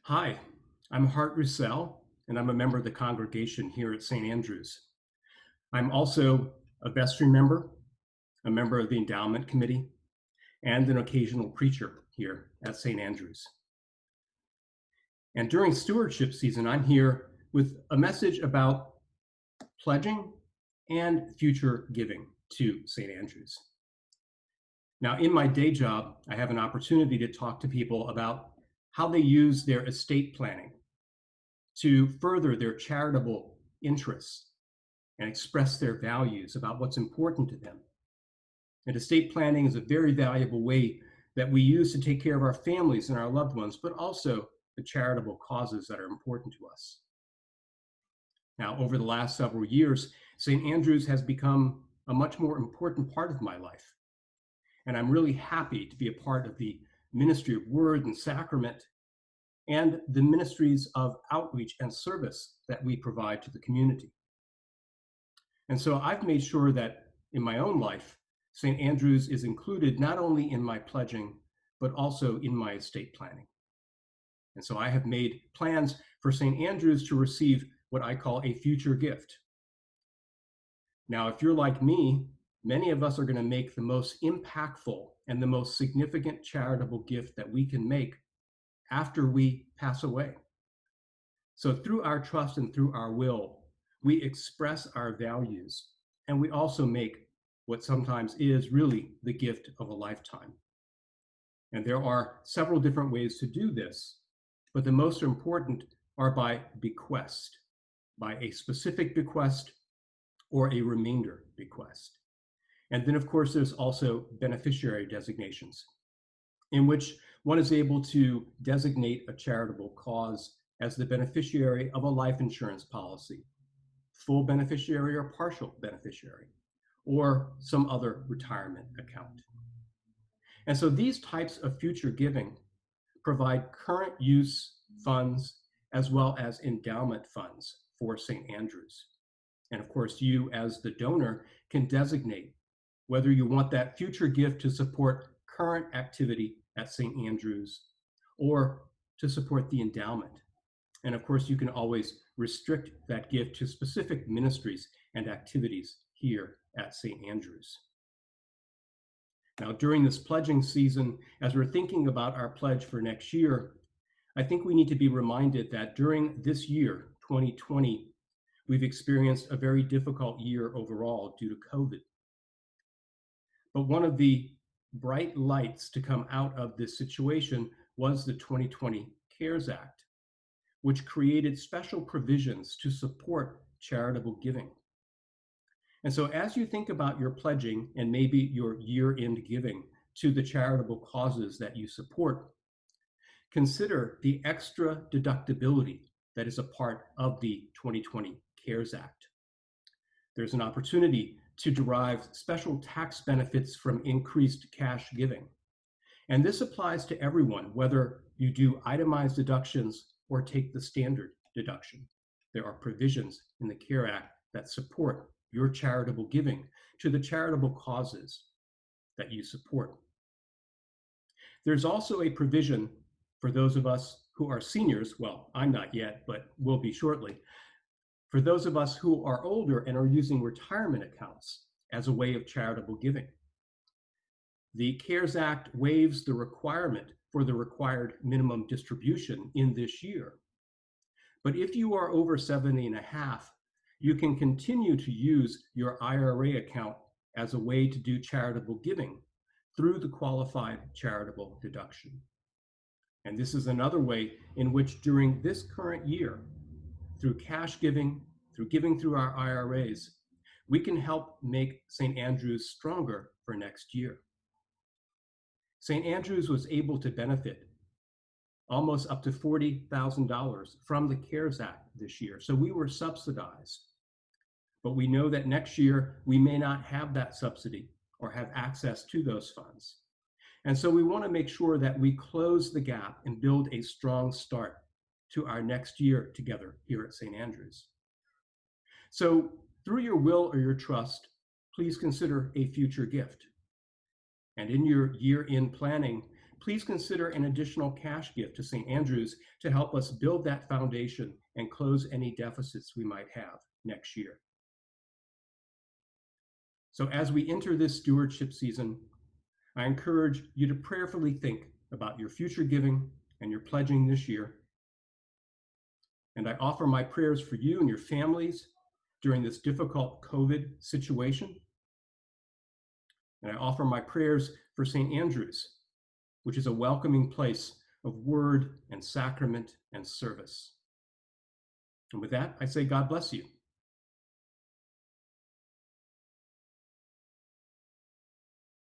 Hi, I'm Hart Roussel, and I'm a member of the congregation here at St. Andrews. I'm also a vestry member, a member of the endowment committee, and an occasional preacher here at St. Andrews. And during stewardship season, I'm here with a message about pledging and future giving to St. Andrews. Now, in my day job, I have an opportunity to talk to people about how they use their estate planning to further their charitable interests and express their values about what's important to them. And estate planning is a very valuable way that we use to take care of our families and our loved ones, but also the charitable causes that are important to us. Now, over the last several years, St. Andrews has become a much more important part of my life. And I'm really happy to be a part of the ministry of word and sacrament and the ministries of outreach and service that we provide to the community. And so I've made sure that in my own life, St. Andrews is included not only in my pledging, but also in my estate planning. And so I have made plans for St. Andrews to receive what I call a future gift. Now, if you're like me, many of us are going to make the most impactful and the most significant charitable gift that we can make after we pass away. So through our trust and through our will, we express our values, and we also make what sometimes is really the gift of a lifetime. And there are several different ways to do this, but the most important are by bequest, by a specific bequest or a remainder bequest. And then, of course, there's also beneficiary designations, in which one is able to designate a charitable cause as the beneficiary of a life insurance policy, full beneficiary or partial beneficiary, or some other retirement account. And so these types of future giving provide current use funds as well as endowment funds for St. Andrews. And of course, you as the donor can designate whether you want that future gift to support current activity at St. Andrews or to support the endowment. And of course, you can always restrict that gift to specific ministries and activities here at St. Andrews. Now, during this pledging season, as we're thinking about our pledge for next year, I think we need to be reminded that during this year, 2020, we've experienced a very difficult year overall due to COVID. But one of the bright lights to come out of this situation was the 2020 CARES Act, which created special provisions to support charitable giving. And so as you think about your pledging and maybe your year-end giving to the charitable causes that you support, consider the extra deductibility that is a part of the 2020 CARES Act. There's an opportunity to derive special tax benefits from increased cash giving. And this applies to everyone, whether you do itemized deductions or take the standard deduction. There are provisions in the CARE Act that support your charitable giving to the charitable causes that you support. There's also a provision for those of us who are seniors, well, I'm not yet, but will be shortly, for those of us who are older and are using retirement accounts as a way of charitable giving. The CARES Act waives the requirement for the required minimum distribution in this year. But if you are over 70 and a half, you can continue to use your IRA account as a way to do charitable giving through the qualified charitable deduction. And this is another way in which during this current year, through cash giving, through giving through our IRAs, we can help make St. Andrews stronger for next year. St. Andrews was able to benefit almost up to $40,000 from the CARES Act this year. So we were subsidized. But we know that next year we may not have that subsidy or have access to those funds. And so we want to make sure that we close the gap and build a strong start to our next year together here at St. Andrews. So through your will or your trust, please consider a future gift. And in your year-end planning, please consider an additional cash gift to St. Andrews to help us build that foundation and close any deficits we might have next year. So as we enter this stewardship season, I encourage you to prayerfully think about your future giving and your pledging this year. And I offer my prayers for you and your families during this difficult COVID situation. And I offer my prayers for St. Andrews, which is a welcoming place of word and sacrament and service. And with that, I say, God bless you.